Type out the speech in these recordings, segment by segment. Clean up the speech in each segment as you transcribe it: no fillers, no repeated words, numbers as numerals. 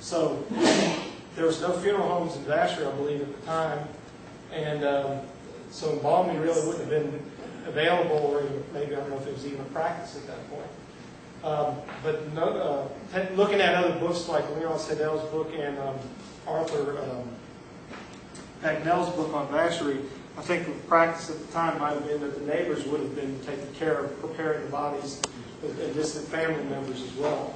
So there was no funeral homes in Vacherie, I believe, at the time, and so embalming really wouldn't have been available, or even, maybe I don't know if it was even a practice at that point. But no, looking at other books like Leon Seidel's book and Arthur Bagnell's book on Vacherie, I think the practice at the time might have been that the neighbors would have been taking care of preparing the bodies and distant family members as well.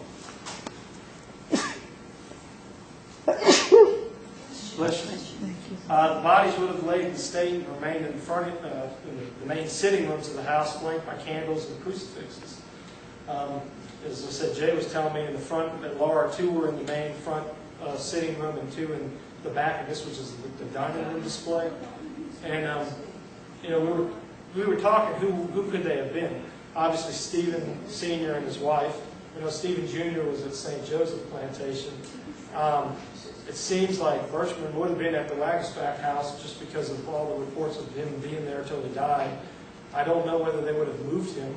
Bless you. The bodies would have laid in state and remained in front in the main sitting rooms of the house, flanked by candles and crucifixes. As I said, Jay was telling me in the front that Laura, 2 were in the main front sitting room and 2 in the back of this, which is the dining room display. And you know, we were talking who could they have been? Obviously, Stephen Sr. and his wife. You know, Stephen Jr. was at St. Joseph Plantation. It seems like Birchman would have been at the Wagsback house just because of all the reports of him being there until he died. I don't know whether they would have moved him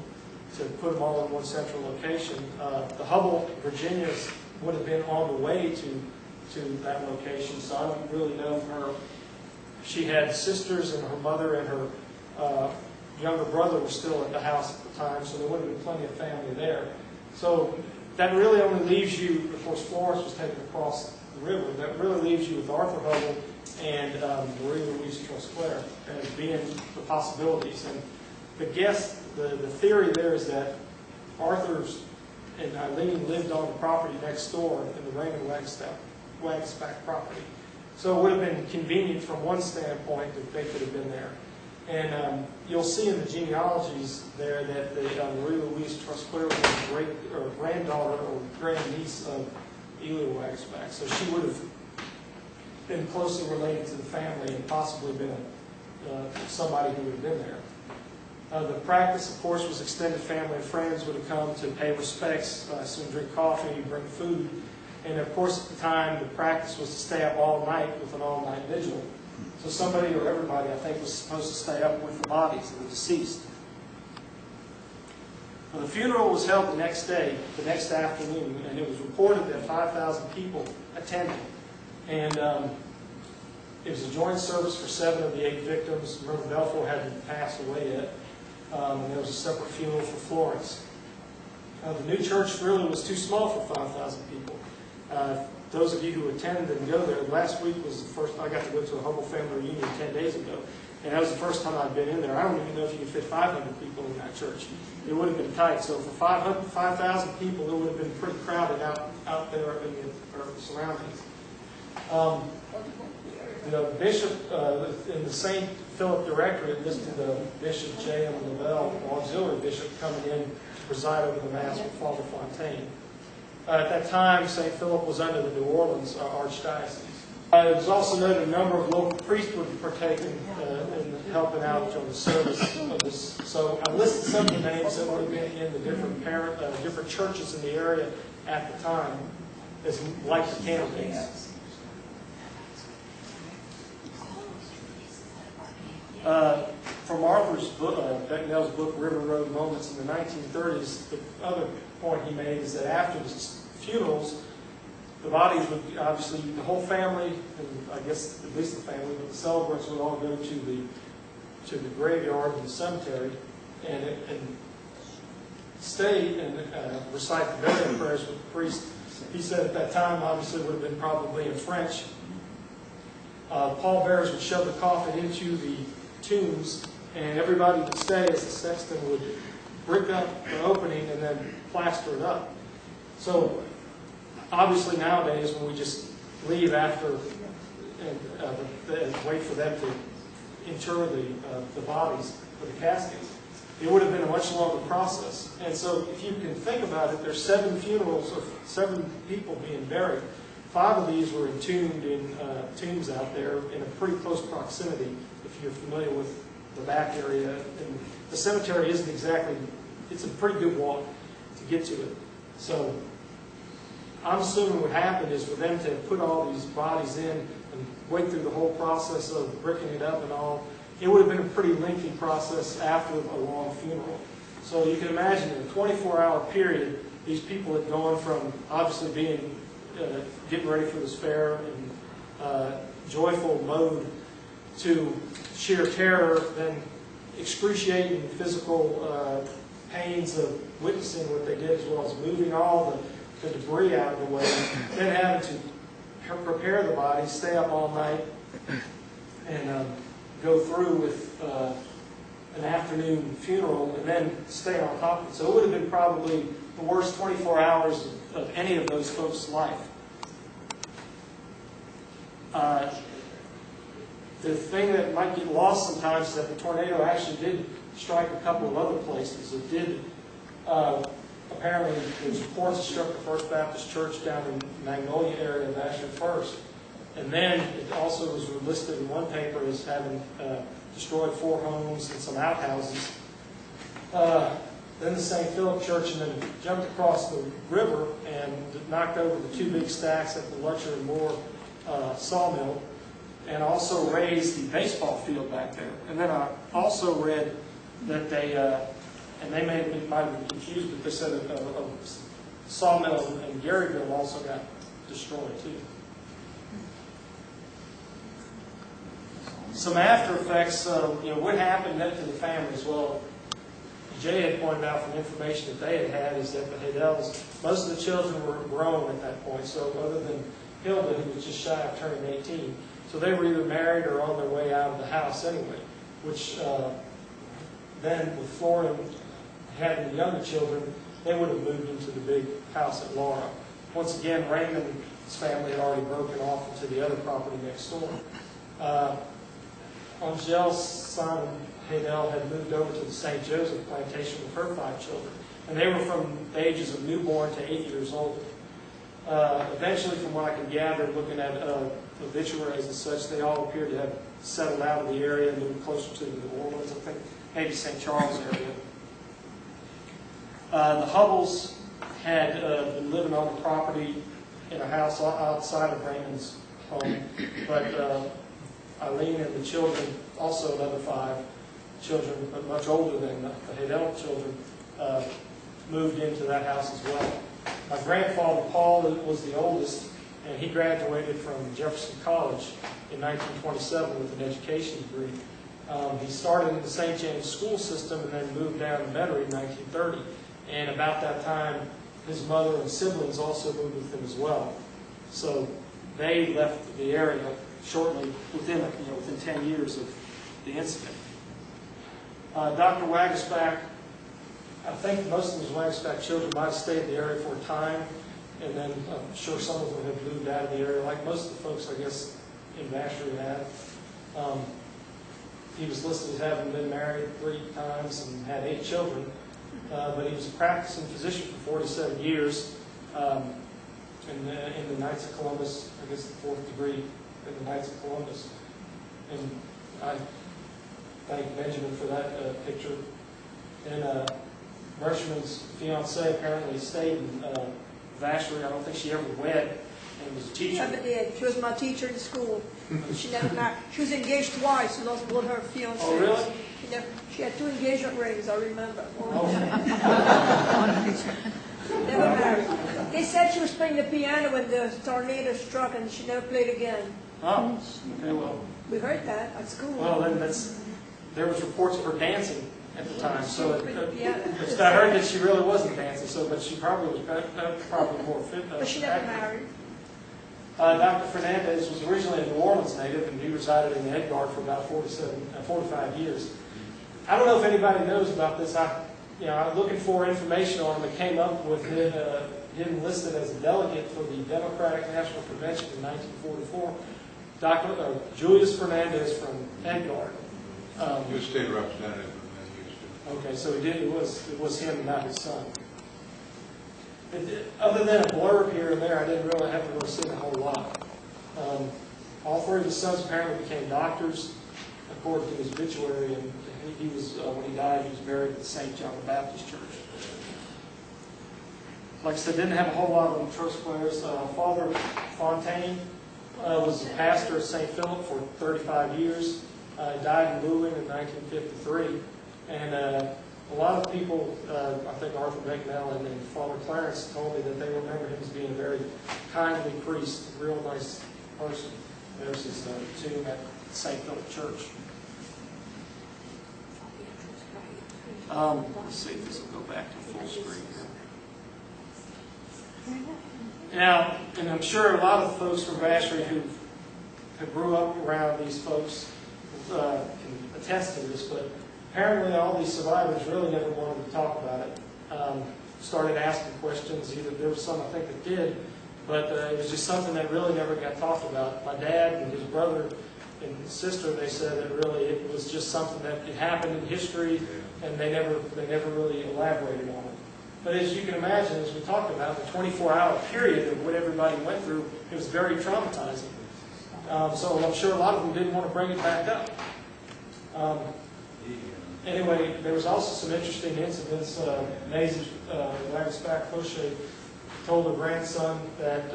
to put them all in one central location. The Hubble, Virginia, would have been on the way to that location, so I don't really know if her. She had sisters, and her mother and her younger brother were still at the house at the time, so there would have been plenty of family there. So that really only leaves you, of course, Florence was taken across the river. That really leaves you with Arthur Hubble and Marie Louise Trosclair as being the possibilities. And the guess, the theory there is that Arthur's and Eileen lived on the property next door in the Raymond Wagsback property. So it would have been convenient from one standpoint that they could have been there. And you'll see in the genealogies there that Marie Louise Trosclair was a great or granddaughter or grandniece of Elia Wagsback. So she would have been closely related to the family and possibly been somebody who would have been there. The practice, of course, was extended family and friends would have come to pay respects, soon drink coffee, bring food. And of course, at the time, the practice was to stay up all night with an all-night vigil. So somebody or everybody, I think, was supposed to stay up with the bodies of the deceased. Well, the funeral was held the next day, the next afternoon, and it was reported that 5,000 people attended. And it was a joint service for 7 of the 8 victims. Remember, Belfour hadn't passed away yet. And there was a separate funeral for Florence. The new church really was too small for 5,000 people. Those of you who attended and go there, last week was the first, I got to go to a Hubble family reunion 10 days ago, and that was the first time I'd been in there. I don't even know if you could fit 500 people in that church. It would have been tight. So for 5,000 people, it would have been pretty crowded out there in the surroundings. The bishop in the St. Philip Directory listed Bishop J.M. Lavelle, auxiliary bishop, coming in to preside over the Mass with Father Fontaine. At that time, St. Philip was under the New Orleans Archdiocese. It was also noted a number of local priests would partake in helping out during the service of this. So I listed some of the names that would have been in the different churches in the area at the time as like the candidates. From Arthur's book, Becknell's book, River Road Moments in the 1930s, the other point he made is that after the funerals, the bodies would obviously, the whole family, and I guess at least the family, but the celebrants would all go to the graveyard and the cemetery and stay and recite the burial prayers with the priest. He said at that time, obviously, it would have been probably in French. Pallbearers would shove the coffin into the tombs, and everybody would stay as the sexton would brick up the opening and then plaster it up. So obviously nowadays, when we just leave after and wait for them to inter the bodies for the caskets, it would have been a much longer process. And so if you can think about it, there's 7 funerals of 7 people being buried. 5 of these were entombed in tombs out there in a pretty close proximity, if you're familiar with the back area. And the cemetery isn't exactly, it's a pretty good walk to get to it. So I'm assuming what happened is for them to put all these bodies in and wait through the whole process of bricking it up and all, it would have been a pretty lengthy process after a long funeral. So you can imagine in a 24-hour period, these people had gone from obviously being getting ready for the spare and joyful mode to sheer terror, then excruciating physical pains of witnessing what they did, as well as moving all the debris out of the way, then having to prepare the body, stay up all night, and go through with an afternoon funeral, and then stay on top of it. So it would have been probably the worst 24 hours of any of those folks' life. The thing that might get lost sometimes is that the tornado actually did strike a couple of other places. It did, apparently, there's reports it struck the First Baptist Church down in Magnolia area of Vacherie first. And then it also was listed in one paper as having destroyed 4 homes and some outhouses. Then the St. Philip Church, and then jumped across the river and knocked over the 2 big stacks at the Vacherie and Moore sawmill, and also raised the baseball field back there. And then I also read that they, and they might have been confused, but they said a sawmill in Garyville also got destroyed too. Some after effects, what happened then to the families? Well, Jay had pointed out from information that they had is that the Haydels, most of the children were grown at that point, so other than Hilda, who was just shy of turning 18. So they were either married or on their way out of the house anyway, which then with Flora having the younger children, they would have moved into the big house at Laura. Once again, Raymond's family had already broken off into the other property next door. Angel's son, Haydel, had moved over to the St. Joseph plantation with her 5 children, and they were from the ages of newborn to 8 years old. Eventually, from what I can gather, looking at obituaries and such, they all appeared to have settled out of the area and moved closer to New Orleans, I think maybe St. Charles area. The Hubbles had been living on the property in a house outside of Raymond's home, but Eileen and the children, also another 5 children, but much older than the Haydel children, moved into that house as well. My grandfather, Paul, was the oldest, and he graduated from Jefferson College in 1927 with an education degree. He started in the St.James school system and then moved down to Vacherie in 1930. And about that time, his mother and siblings also moved with him as well. So they left the area shortly, within 10 years of the incident. Dr. Wagesback, I think most of those Wagesback children might have stayed in the area for a time, and then I'm sure some of them have moved out of the area, like most of the folks, I guess, in Vacherie had. He was listed as having been married 3 times and had 8 children, but he was a practicing physician for 47 years in the Knights of Columbus, I guess the 4th degree in the Knights of Columbus. And I thank Benjamin for that picture. And Mershman's fiancée apparently stayed in Vacherie. I don't think she ever wed, and was a teacher. She never did. She was my teacher in school. She never married. She was engaged twice, and lost both her fiancés. Oh, really? She had 2 engagement rings, I remember. Oh. Never married. They said she was playing the piano when the tornado struck, and she never played again. Oh, okay, well. We heard that at school. Well, then there was reports of her dancing at the time, so I heard that she really wasn't dancing. So, but she probably was probably more fit. But she never married. Dr. Fernandez was originally a New Orleans native, and he resided in Edgard for about 45 years. I don't know if anybody knows about this. I was looking for information on him and came up with him listed as a delegate for the Democratic National Convention in 1944. Dr. Julius Fernandez from Edgard. He was state representative in Houston. Okay, so it was him, not his son. Other than a blurb here and there, I didn't really have to really see a whole lot. All 3 of his sons apparently became doctors, according to his obituary, and he was, when he died, he was buried at the St. John the Baptist Church. Like I said, didn't have a whole lot of trust players. Father Fontaine was a pastor at St. Philip for 35 years. Died in Mourning in 1953. And a lot of people, I think Arthur McNell and Father Clarence told me that they remember him as being a very kindly priest, a real nice person. There's his tomb at St. Philip Church. Let's see if this will go back to full screen here. Now, and I'm sure a lot of the folks from Vacherie who grew up around these folks can attest to this, but apparently all these survivors really never wanted to talk about it. Started asking questions. Either there was some, I think, that did, but it was just something that really never got talked about. My dad and his brother and his sister, they said that really it was just something that had happened in history, and they never really elaborated on it. But as you can imagine, as we talked about, the 24-hour period of what everybody went through, it was very traumatizing. So I'm sure a lot of them didn't want to bring it back up. Anyway, there was also some interesting incidents. Maisie Wagisback-Fauché told her grandson that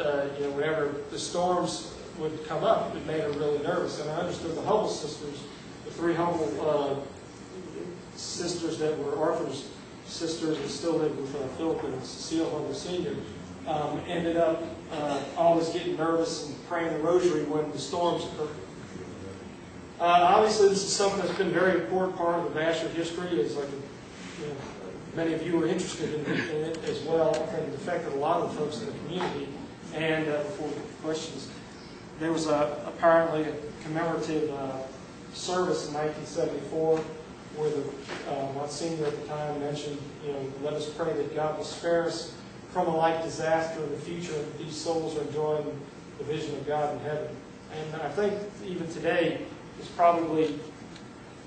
whenever the storms would come up, it made her really nervous. And I understood the Hubble sisters, the three Hubble sisters that were Arthur's sisters and still lived with Philip and Cecile Hubble Sr., ended up always getting nervous and praying the rosary when the storms occurred. Obviously, this is something that's been a very important part of the Vacherie history. It's like many of you are interested in it as well. I think it affected a lot of the folks in the community. And before we get to questions, there was apparently a commemorative service in 1974 where the Monsignor at the time mentioned, let us pray that God will spare us from a like disaster in the future, and that these souls are enjoying the vision of God in heaven. And I think even today is probably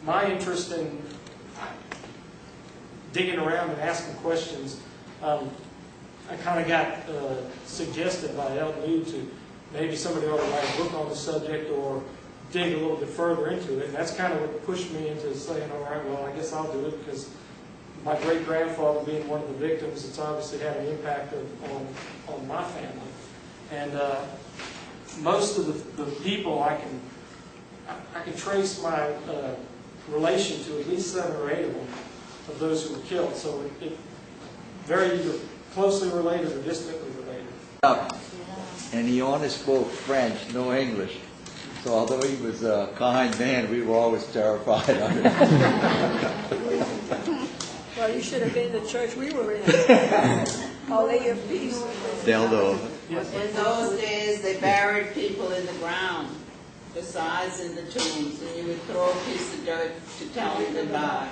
my interest in digging around and asking questions. I kind of got suggested by El Nude to maybe somebody ought to write a book on the subject or dig a little bit further into it. And that's kind of what pushed me into saying, all right, well, I guess I'll do it, because my great-grandfather being one of the victims, it's obviously had an impact on my family. And most of the people I can trace my relation to at least 7 or 8 of them, of those who were killed. So it very either closely related or distantly related. And he only spoke French, no English. So although he was a kind man, we were always terrified of him. Well, you should have been in the church we were in. Our Lady of Peace. Deldo. In those days, they buried people in the ground, besides in the tombs, and you would throw a piece of dirt to tell them goodbye.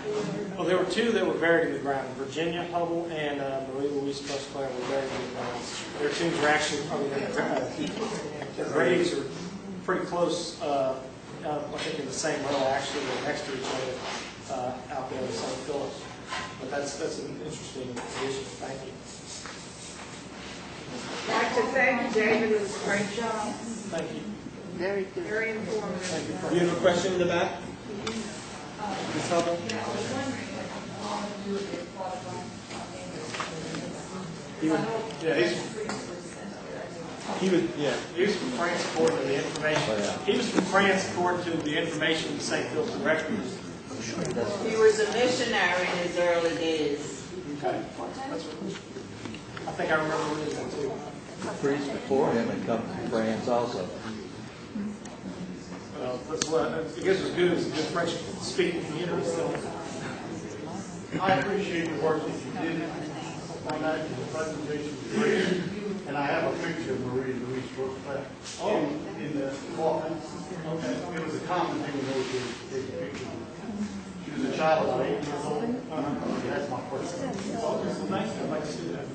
Well, there were 2 that were buried in the ground. Virginia Hubble and Marie Louise Busclair were buried in the ground. Their tombs were actually, their graves are pretty close, I think in the same row, actually, they're next to each other out there in St. Philip. But that's an interesting addition. Thank you. I'd like to thank David. It was a great job. Thank you. Very good. Very informative. Thank you for You have a question in the back? Ms. Hubble? He was from France according to the information. He was from France according to the information the St. Philip's directors. He was a missionary in his early days. Okay. I think I remember reading that too. Priest before him had come from France also. Well, that's what I guess it was good. It was a good French-speaking community. So I appreciate the work that you did on that presentation. And I have a picture of Marie Louise Busclair in the coffin. Okay. It was a common thing to take a picture. She was a child about 8 years old. That's my first. nice. I'd like to see that.